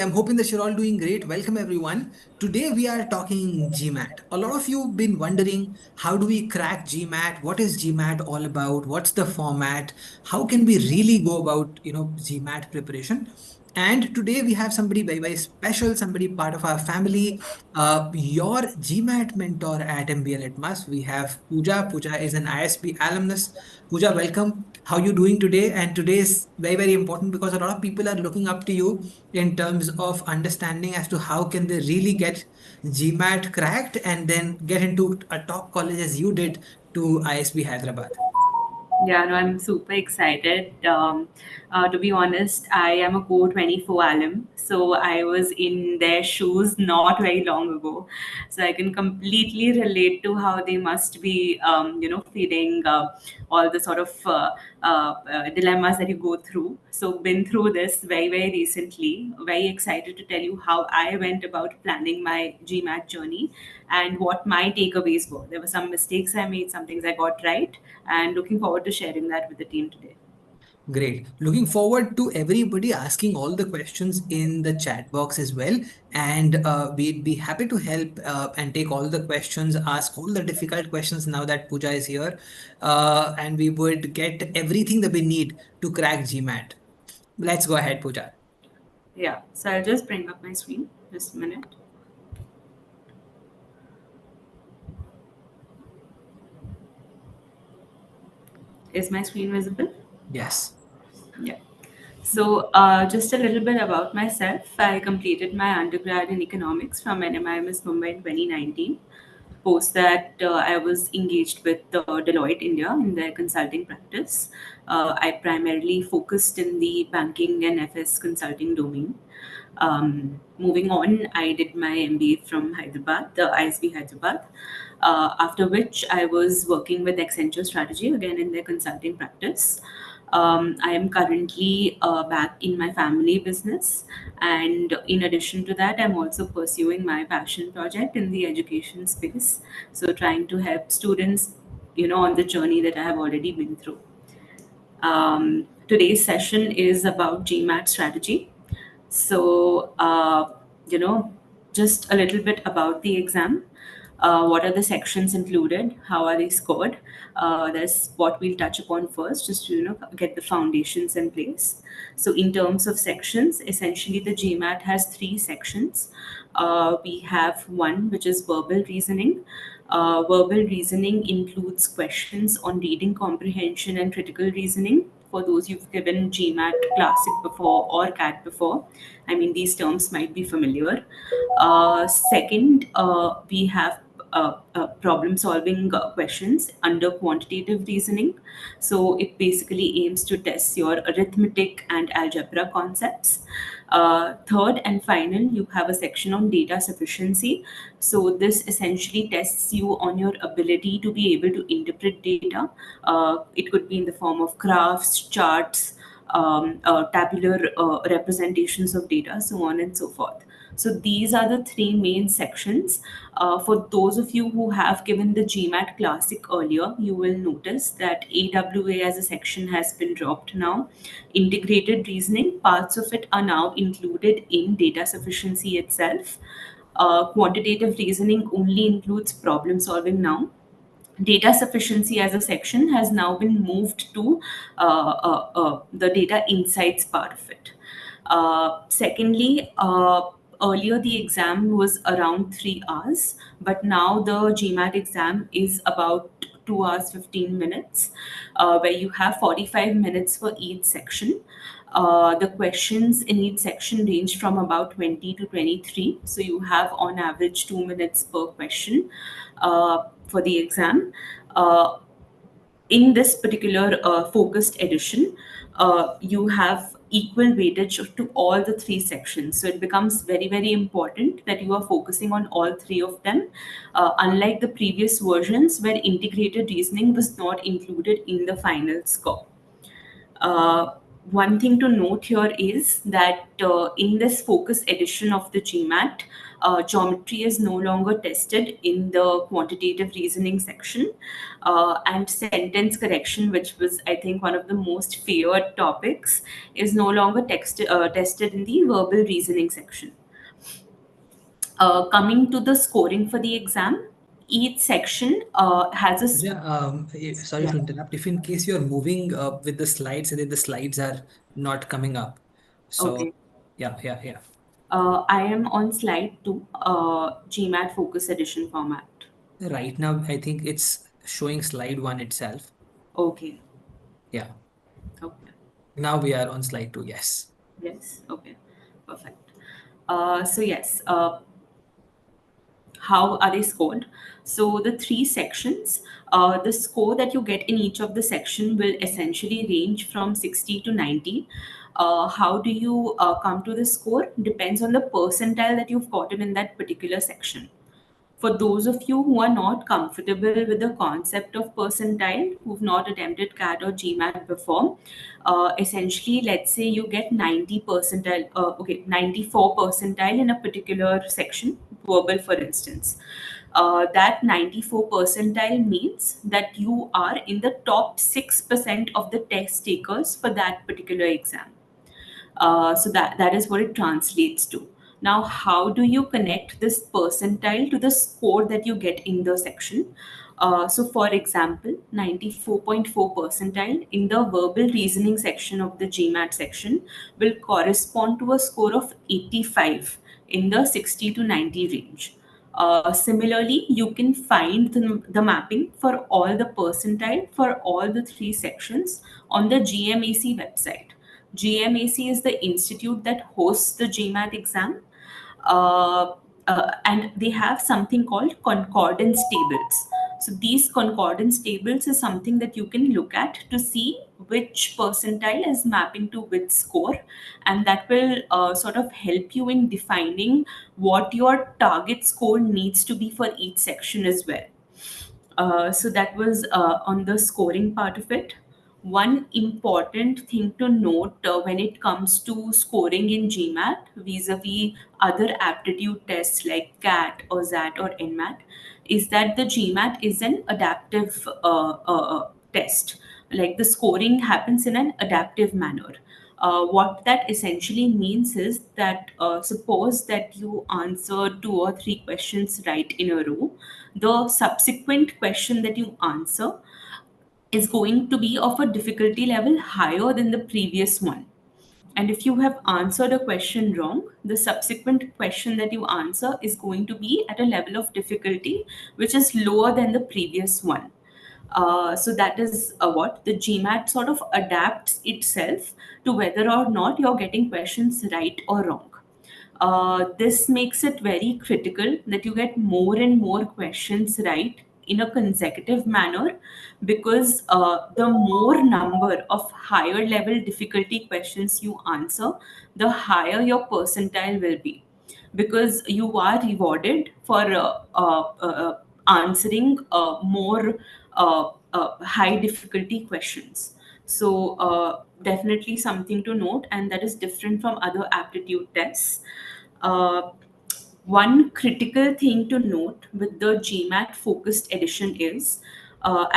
I'm hoping that you're all doing great. Welcome, everyone. Today we are talking GMAT. A lot of you have been wondering, how do we crack GMAT? What is GMAT all about? What's the format? How can we really go about, GMAT preparation? And today we have somebody very, very special, somebody part of our family, your GMAT mentor at MBA Litmus. We have Pooja. Pooja is an ISB alumnus. Pooja, welcome. How you doing today? And today is very, very important because a lot of people are looking up to you in terms of understanding as to how can they really get GMAT cracked and then get into a top college as you did to ISB Hyderabad. Yeah, no, I'm super excited. To be honest, I am a Core 24 alum, so I was in their shoes not very long ago. So I can completely relate to how they must be, feeling all the sort of dilemmas that you go through. So been through this very, very recently. Very excited to tell you how I went about planning my GMAT journey and what my takeaways were. There were some mistakes I made, some things I got right, and looking forward to sharing that with the team today. Great. Looking forward to everybody asking all the questions in the chat box as well. And we'd be happy to help and take all the questions, ask all the difficult questions now that Pooja is here. And we would get everything that we need to crack GMAT. Let's go ahead, Pooja. Yeah, so I'll just bring up my screen just a minute. Is my screen visible? Yes. Yeah. So, just a little bit about myself. I completed my undergrad in economics from NMIMS Mumbai in 2019. Post that, I was engaged with Deloitte India in their consulting practice. I primarily focused in the banking and FS consulting domain. Moving on, I did my MBA from Hyderabad, the ISB Hyderabad. After which, I was working with Accenture Strategy again in their consulting practice. I am currently back in my family business, and in addition to that, I'm also pursuing my passion project in the education space. So, trying to help students, on the journey that I have already been through. Today's session is about GMAT strategy. So, just a little bit about the exam. What are the sections included? How are they scored? That's what we'll touch upon first, just to get the foundations in place. So, in terms of sections, essentially the GMAT has three sections. We have one which is verbal reasoning. Verbal reasoning includes questions on reading comprehension and critical reasoning. For those you've given GMAT Classic before or CAT before, I mean, these terms might be familiar. Second, we have problem solving questions under quantitative reasoning. So it basically aims to test your arithmetic and algebra concepts. Third and final, you have a section on data sufficiency. So this essentially tests you on your ability to be able to interpret data. It could be in the form of graphs, charts, tabular representations of data, so on and so forth. So these are the three main sections. For those of you who have given the GMAT Classic earlier, you will notice that AWA as a section has been dropped now. Integrated reasoning, parts of it are now included in data sufficiency itself. Quantitative reasoning only includes problem solving now. Data sufficiency as a section has now been moved to the data insights part of it. Secondly, earlier the exam was around 3 hours, but now the GMAT exam is about 2 hours 15 minutes, where you have 45 minutes for each section. The questions in each section range from about 20 to 23. So you have on average 2 minutes per question for the exam. In this particular focused edition, you have equal weightage to all the three sections. So it becomes very, very important that you are focusing on all three of them. Unlike the previous versions where integrated reasoning was not included in the final score. Uh, One thing to note here is that in this focus edition of the GMAT, geometry is no longer tested in the quantitative reasoning section, and sentence correction, which was, I think, one of the most feared topics, is no longer tested in the verbal reasoning section. Coming to the scoring for the exam, each section has a Yeah, sorry yeah. to interrupt. If in case you're moving with the slides and then the slides are not coming up. So, Okay. yeah, yeah, yeah. I am on slide 2, GMAT Focus Edition format. Right now, I think it's showing slide one itself. Okay. Yeah. Okay. Now we are on slide two. Yes. Yes. Okay. Perfect. So yes, how are they scored? So the three sections, the score that you get in each of the section will essentially range from 60 to 90. How do you come to the score? Depends on the percentile that you've gotten in that particular section. For those of you who are not comfortable with the concept of percentile, who've not attempted CAT or GMAT before, essentially, let's say you get 90 percentile, 94 percentile in a particular section, verbal, for instance. That 94 percentile means that you are in the top 6% of the test takers for that particular exam. So that is what it translates to. Now, how do you connect this percentile to the score that you get in the section? So, for example, 94.4 percentile in the verbal reasoning section of the GMAT section will correspond to a score of 85 in the 60 to 90 range. Similarly, you can find the mapping for all the percentile for all the three sections on the GMAC website. GMAC is the institute that hosts the GMAT exam, uh, and they have something called concordance tables. So these concordance tables is something that you can look at to see which percentile is mapping to which score, and that will sort of help you in defining what your target score needs to be for each section as well. So that was on the scoring part of it. One important thing to note when it comes to scoring in GMAT vis-a-vis other aptitude tests like CAT or ZAT or NMAT is that the GMAT is an adaptive test. Like the scoring happens in an adaptive manner. What that essentially means is that suppose that you answer two or three questions right in a row, the subsequent question that you answer is going to be of a difficulty level higher than the previous one. And if you have answered a question wrong, the subsequent question that you answer is going to be at a level of difficulty which is lower than the previous one. So that is what the GMAT sort of adapts itself to whether or not you're getting questions right or wrong. This makes it very critical that you get more and more questions right in a consecutive manner, because the more number of higher level difficulty questions you answer, the higher your percentile will be, because you are rewarded for answering more high difficulty questions. So definitely something to note, and that is different from other aptitude tests. uh, One critical thing to note with the GMAT focused edition is,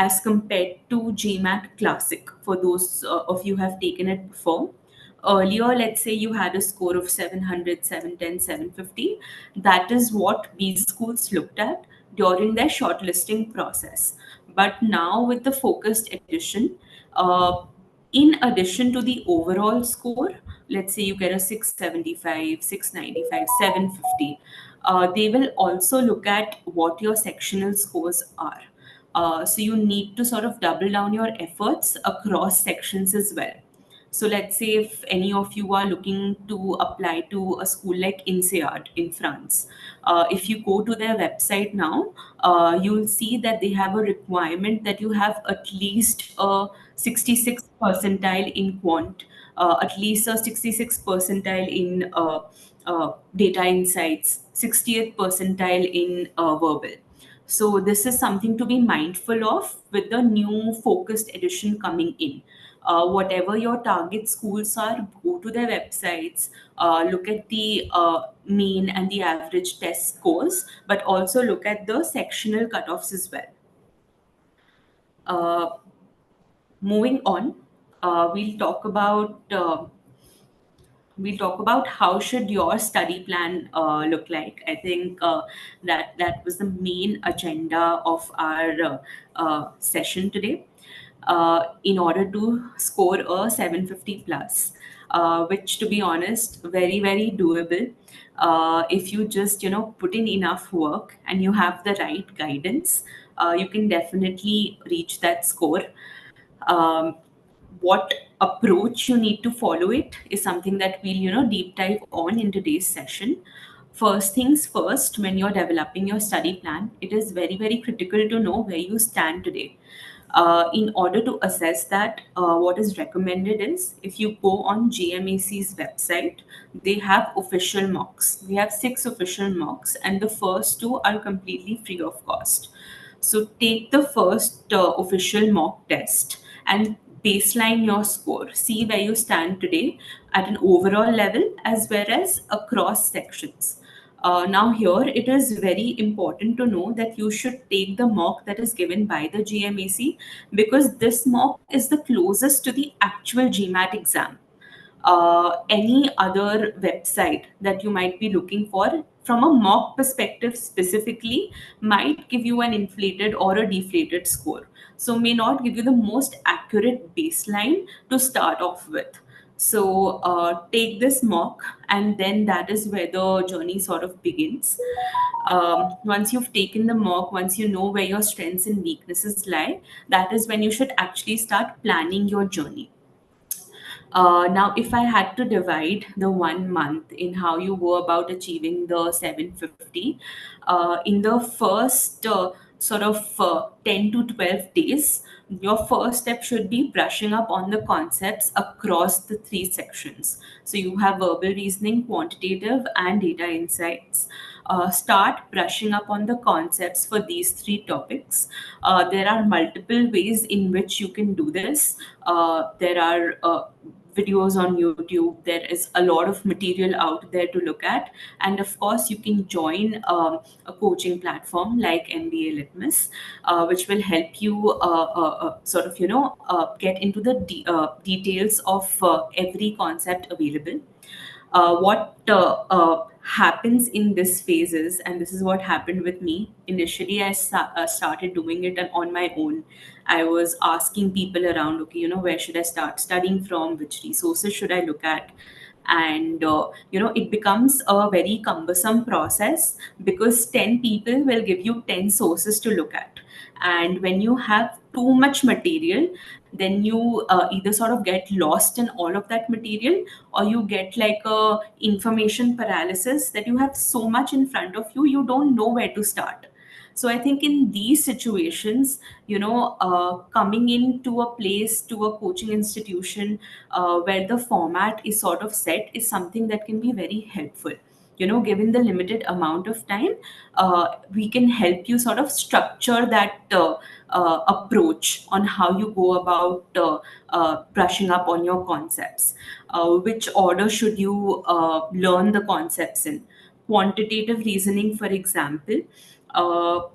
as compared to GMAT Classic, for those of you who have taken it before, earlier, let's say you had a score of 700, 710, 750. That is what B schools looked at during their shortlisting process. But now with the focused edition, uh, in addition to the overall score, let's say you get a 675, 695, 750, they will also look at what your sectional scores are. So you need to sort of double down your efforts across sections as well. So let's say if any of you are looking to apply to a school like INSEAD in France, if you go to their website now, you'll see that they have a requirement that you have at least a 66 percentile in quant, at least a 66 percentile in data insights, 60th percentile in verbal. So this is something to be mindful of with the new focused edition coming in. Whatever your target schools are, go to their websites, look at the mean and the average test scores, but also look at the sectional cutoffs as well. Uh, Moving on, uh, we'll talk about uh, we'll talk about how should your study plan look like. I think that was the main agenda of our session today. In order to score a 750 plus, which, to be honest, very very doable. If you just put in enough work and you have the right guidance, you can definitely reach that score. Um, what approach you need to follow it is something that we'll deep dive on in today's session. First things first, when you're developing your study plan, it is very very critical to know where you stand today. In order to assess that, what is recommended is, if you go on GMAC's website, they have official mocks. They have 6 official mocks, and the first 2 are completely free of cost. So take the first official mock test and baseline your score. See where you stand today at an overall level as well as across sections. Now, here it is very important to know that you should take the mock that is given by the GMAC, because this mock is the closest to the actual GMAT exam. Any other website that you might be looking for from a mock perspective specifically might give you an inflated or a deflated score, so may not give you the most accurate baseline to start off with. So take this mock, and then that is where the journey sort of begins. Once you've taken the mock, once you know where your strengths and weaknesses lie, that is when you should actually start planning your journey. Now, if I had to divide the 1 month in how you go about achieving the 750, in the first sort of 10 to 12 days, your first step should be brushing up on the concepts across the 3 sections. So you have verbal reasoning, quantitative, and data insights. Start brushing up on the concepts for these 3 topics. There are multiple ways in which you can do this. There are videos on YouTube. There is a lot of material out there to look at. And of course, you can join a coaching platform like MBA Litmus, which will help you sort of, get into the details of every concept available. What happens in this phase is, and this is what happened with me initially, I started doing it on my own. I was asking people around, okay, where should I start studying from, which resources should I look at. And it becomes a very cumbersome process, because 10 people will give you 10 sources to look at. And when you have too much material, then you either sort of get lost in all of that material, or you get like a information paralysis, that you have so much in front of you, you don't know where to start. So I think in these situations, coming into a place, to a coaching institution where the format is sort of set, is something that can be very helpful. Given the limited amount of time, we can help you sort of structure that approach on how you go about brushing up on your concepts. Which order should you learn the concepts in? Quantitative reasoning, for example,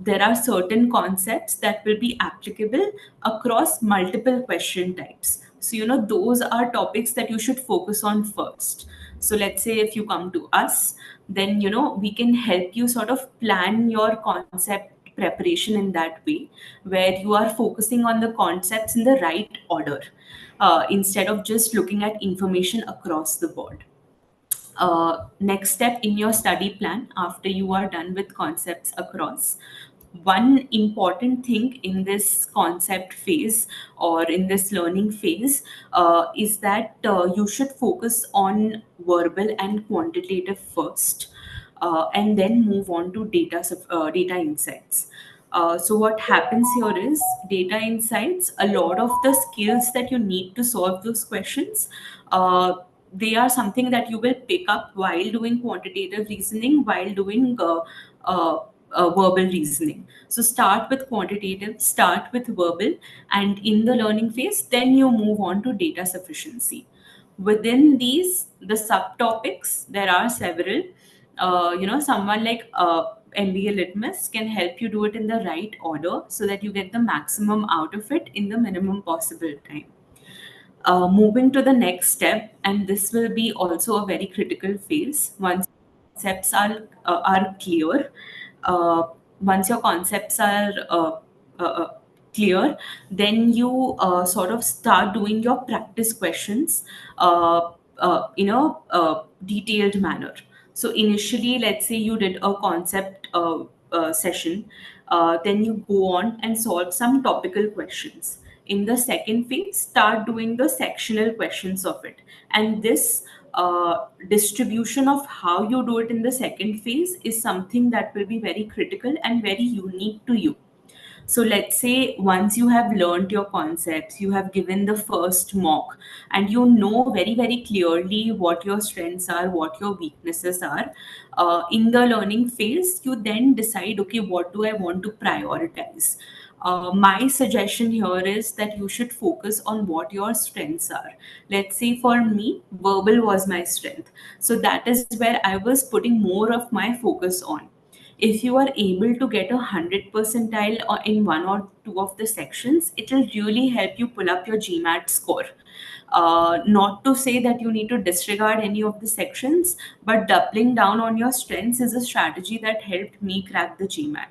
there are certain concepts that will be applicable across multiple question types. So, those are topics that you should focus on first. So, let's say if you come to us, then, we can help you sort of plan your concept preparation in that way, where you are focusing on the concepts in the right order, instead of just looking at information across the board. Next step in your study plan, after you are done with concepts across, one important thing in this concept phase, or in this learning phase, is that you should focus on verbal and quantitative first, and then move on to data insights. So what happens here is, data insights, a lot of the skills that you need to solve those questions, they are something that you will pick up while doing quantitative reasoning, while doing verbal reasoning. So start with quantitative, start with verbal, and in the learning phase, then you move on to data sufficiency. Within these, the subtopics, there are several. Someone like MBA Litmus can help you do it in the right order so that you get the maximum out of it in the minimum possible time. Moving to the next step, and this will be also a very critical phase. Once concepts are clear, uh, once your concepts are clear, then you sort of start doing your practice questions in a detailed manner. So initially, let's say you did a concept session, then you go on and solve some topical questions. In the second phase, start doing the sectional questions of it. And this distribution of how you do it in the second phase is something that will be very critical and very unique to you. So let's say once you have learned your concepts, you have given the first mock, and you know very, very clearly what your strengths are, what your weaknesses are. In the learning phase, you then decide, okay, what do I want to prioritize? My suggestion here is that you should focus on what your strengths are. Let's say for me, verbal was my strength. So that is where I was putting more of my focus on. If you are able to get 100 percentile in one or two of the sections, it will really help you pull up your GMAT score. Not to say that you need to disregard any of the sections, but doubling down on your strengths is a strategy that helped me crack the GMAT.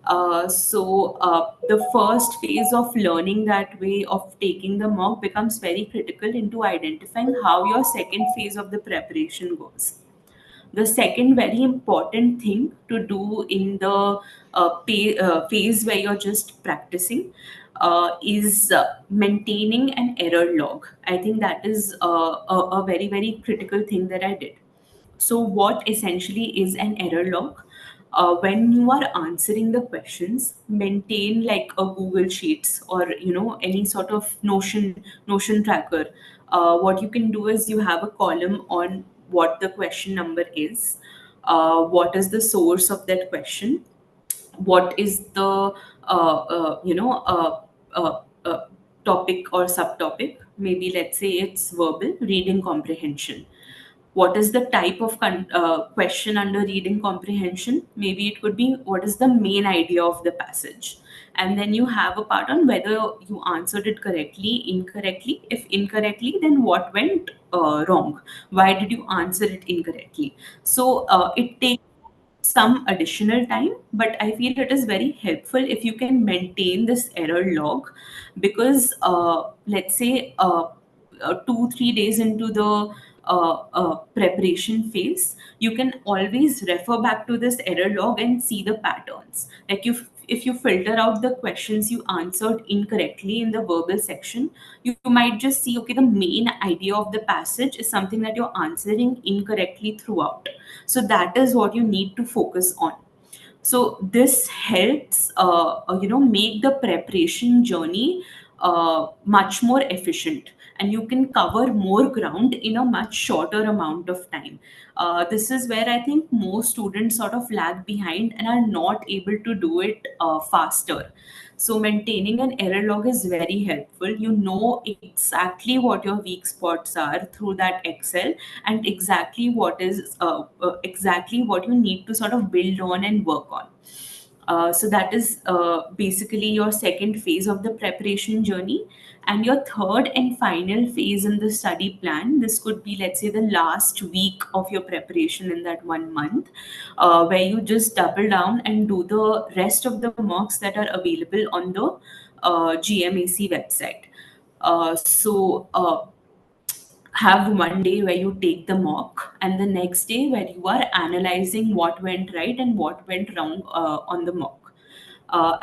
The first phase of learning that way of taking the mock becomes very critical into identifying how your second phase of the preparation goes. The second very important thing to do in the phase where you're just practicing is maintaining an error log. I think that is a very, very critical thing that I did. So, what essentially is an error log? When you are answering the questions, maintain like a Google Sheets or any sort of Notion tracker. What you can do is you have a column on what the question number is, what is the source of that question, what is the uh, topic or subtopic. Maybe let's say it's verbal reading comprehension. What is the type of question under reading comprehension? Maybe it could be what is the main idea of the passage. And then you have a part on whether you answered it correctly, incorrectly. If incorrectly, then what went wrong? Why did you answer it incorrectly? So it takes some additional time, but I feel it is very helpful if you can maintain this error log, because let's say 2 3 days into the preparation phase, you can always refer back to this error log and see the patterns. Like if you filter out the questions you answered incorrectly in the verbal section, you might just see, okay, the main idea of the passage is something that you're answering incorrectly throughout. So that is what you need to focus on. So this helps make the preparation journey much more efficient, and you can cover more ground in a much shorter amount of time. This is where I think most students sort of lag behind and are not able to do it faster. So maintaining an error log is very helpful. You know exactly what your weak spots are through that Excel, and exactly what you need to sort of build on and work on. So that is basically your second phase of the preparation journey. And your third and final phase in the study plan, this could be, let's say, the last week of your preparation in that 1 month, where you just double down and do the rest of the mocks that are available on the GMAC website. Have one day where you take the mock, and the next day where you are analyzing what went right and what went wrong on the mock.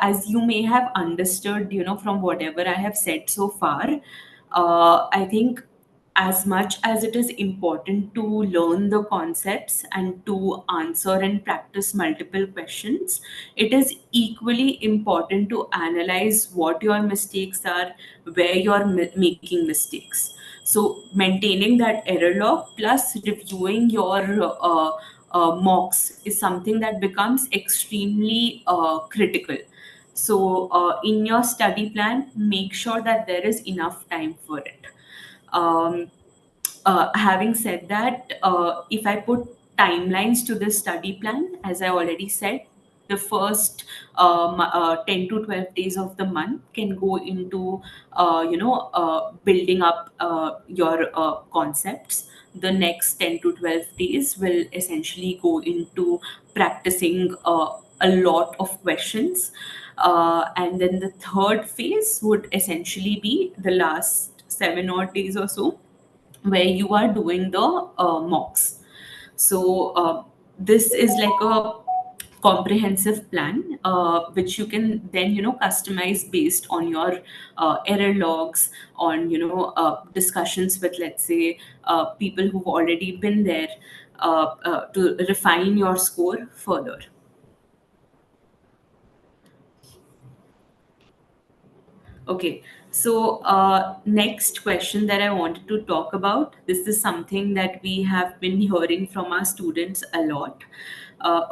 As you may have understood, from whatever I have said so far, I think as much as it is important to learn the concepts and to answer and practice multiple questions, it is equally important to analyze what your mistakes are, where you're making mistakes. So maintaining that error log plus reviewing your mocks is something that becomes extremely critical. So, in your study plan, make sure that there is enough time for it. Um, Having said that, if I put timelines to this study plan, as I already said, the first 10 to 12 days of the month can go into building up your concepts. The next 10 to 12 days will essentially go into practicing a lot of questions, and then the third phase would essentially be the last 7 odd days or so, where you are doing the mocks. So this is like a comprehensive plan, which you can then customize based on your error logs, on discussions with, let's say, people who've already been there, to refine your score further. Okay, so next question that I wanted to talk about. This is something that we have been hearing from our students a lot.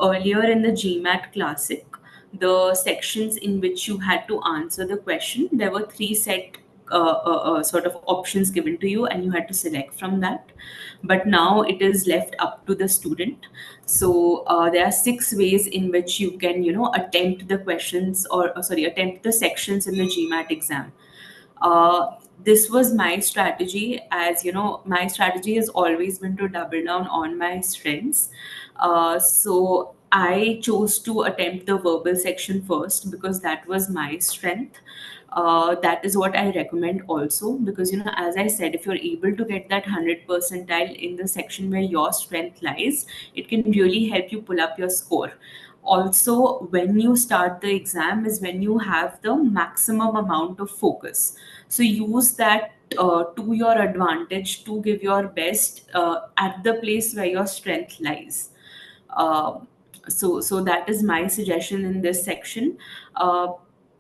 Earlier in the GMAT Classic, the sections in which you had to answer the question, there were three set sort of options given to you, and you had to select from that. But now it is left up to the student. So there are 6 ways in which you can attempt the questions, or sorry, attempt the sections in the GMAT exam. This was my strategy. As you know, my strategy has always been to double down on my strengths. So I chose to attempt the verbal section first because that was my strength. That is what I recommend also, because as I said, if you're able to get that 100 percentile in the section where your strength lies, it can really help you pull up your score. Also, when you start the exam is when you have the maximum amount of focus, so use that to your advantage to give your best at the place where your strength lies. uh, so that is my suggestion in this section.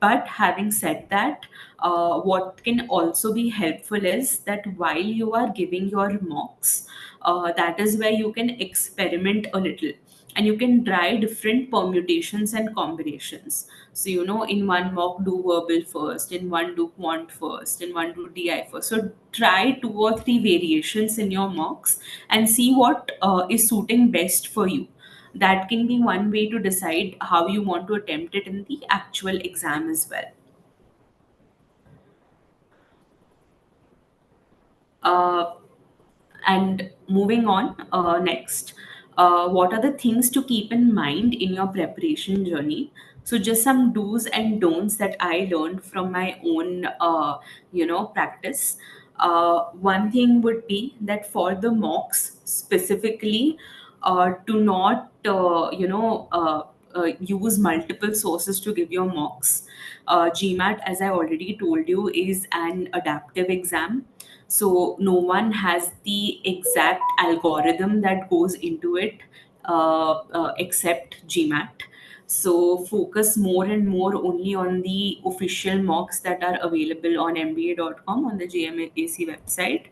But having said that, what can also be helpful is that while you are giving your mocks, that is where you can experiment a little, and you can try different permutations and combinations. So in one mock, do verbal first, in one do quant first, in one do DI first. So try 2 or 3 variations in your mocks and see what is suiting best for you. That can be one way to decide how you want to attempt it in the actual exam as well. Uh, and moving on, next, what are the things to keep in mind in your preparation journey? So just some do's and don'ts that I learned from my own practice. One thing would be that for the mocks specifically, to not use multiple sources to give your mocks. GMAT, as I already told you, is an adaptive exam, so no one has the exact algorithm that goes into it, except GMAT. So focus more and more only on the official mocks that are available on MBA.com, on the GMAT website.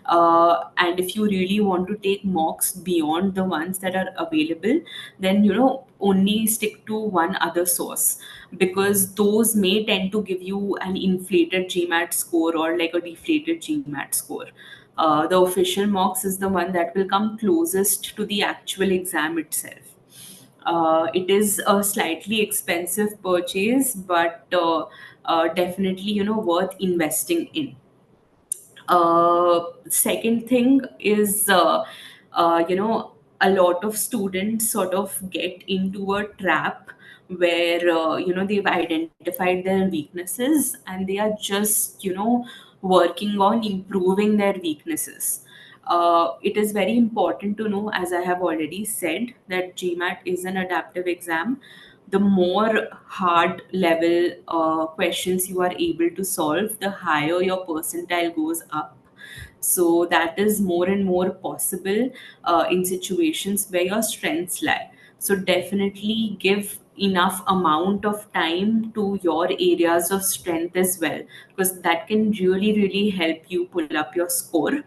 And if you really want to take mocks beyond the ones that are available, then only stick to one other source, because those may tend to give you an inflated GMAT score or like a deflated GMAT score. The official mocks is the one that will come closest to the actual exam itself. It is a slightly expensive purchase, but definitely worth investing in. Second thing is, a lot of students sort of get into a trap where they've identified their weaknesses and they are just working on improving their weaknesses. It is very important to know, as I have already said, that GMAT is an adaptive exam. The more hard level questions you are able to solve, the higher your percentile goes up. So that is more and more possible in situations where your strengths lie. So definitely give enough amount of time to your areas of strength as well, because that can really help you pull up your score.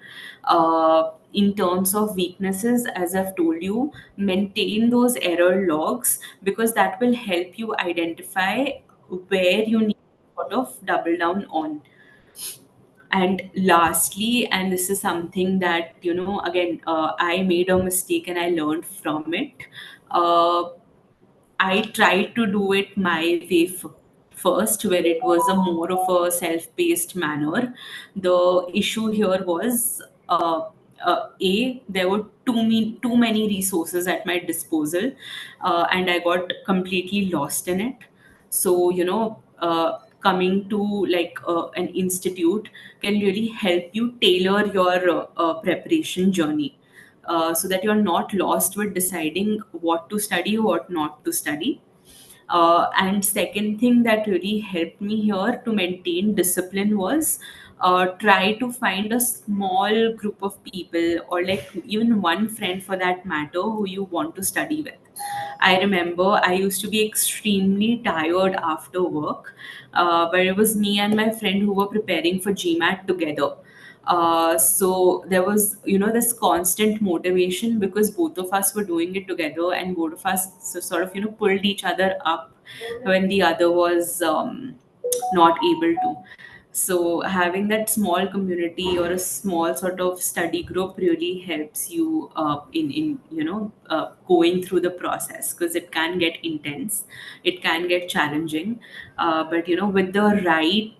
in terms of weaknesses, as I've told you, maintain those error logs, because that will help you identify where you need to sort of double down on. And lastly, and this is something that, again, I made a mistake and I learned from it. uh, I tried to do it my way first, where it was a more of a self-paced manner. The issue here was, there were too many resources at my disposal, and I got completely lost in it. So, coming to like an institute can really help you tailor your preparation journey, so that you're not lost with deciding what to study, what not to study. And second thing that really helped me here to maintain discipline was, try to find a small group of people, or like even one friend for that matter, who you want to study with. I remember I used to be extremely tired after work, but it was me and my friend who were preparing for GMAT together. So there was, this constant motivation, because both of us were doing it together, and both of us sort of, pulled each other up when the other was not able to. So having that small community or a small sort of study group really helps you in going through the process, because it can get intense, it can get challenging, but with the right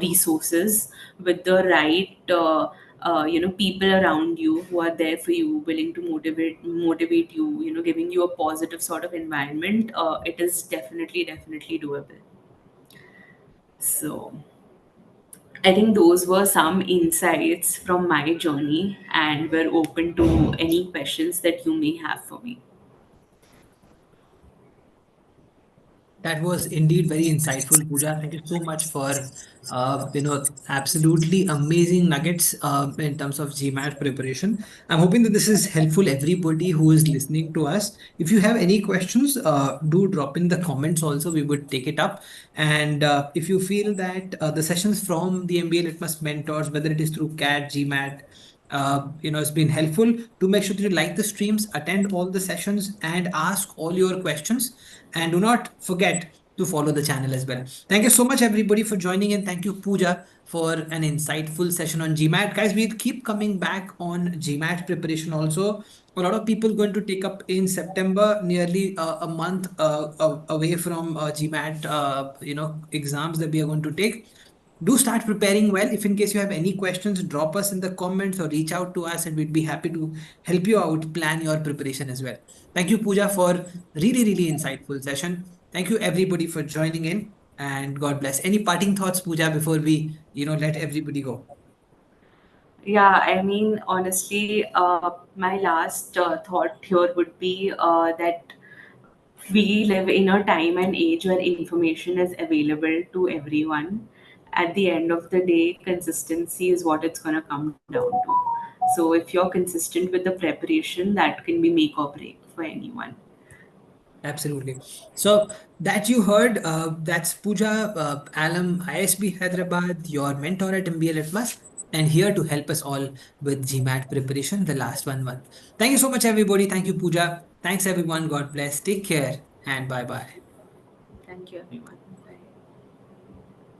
resources, with the right people around you who are there for you, willing to motivate you, giving you a positive sort of environment, it is definitely doable. So I think those were some insights from my journey, and we're open to any questions that you may have for me. That was indeed very insightful, Pooja. Thank you so much for absolutely amazing nuggets in terms of GMAT preparation. I'm hoping that this is helpful everybody who is listening to us. If you have any questions, do drop in the comments. Also, we would take it up. And if you feel that the sessions from the MBA Litmus mentors, whether it is through CAT, GMAT, it's been helpful, to make sure that you like the streams, attend all the sessions, and ask all your questions, and do not forget to follow the channel as well. Thank you so much, everybody, for joining in. Thank you, Pooja, for an insightful session on GMAT. Guys, we'll keep coming back on GMAT preparation also. A lot of people going to take up in September, nearly a month away from GMAT, exams that we are going to take. Do start preparing well. If in case you have any questions, drop us in the comments or reach out to us, and we'd be happy to help you out plan your preparation as well. Thank you, Pooja, for really insightful session. Thank you everybody for joining in, and God bless. Any parting thoughts, Pooja, before we let everybody go? Yeah, I mean, honestly, my last thought here would be that we live in a time and age where information is available to everyone. At the end of the day, consistency is what it's going to come down to. So if you're consistent with the preparation, that can be make or break for anyone. Absolutely. So that you heard, that's Pooja, alum ISB Hyderabad, your mentor at MBA Litmus, and here to help us all with GMAT preparation the last 1 month. Thank you so much, everybody. Thank you, Pooja. Thanks, everyone. God bless. Take care, and bye bye. Thank you, everyone.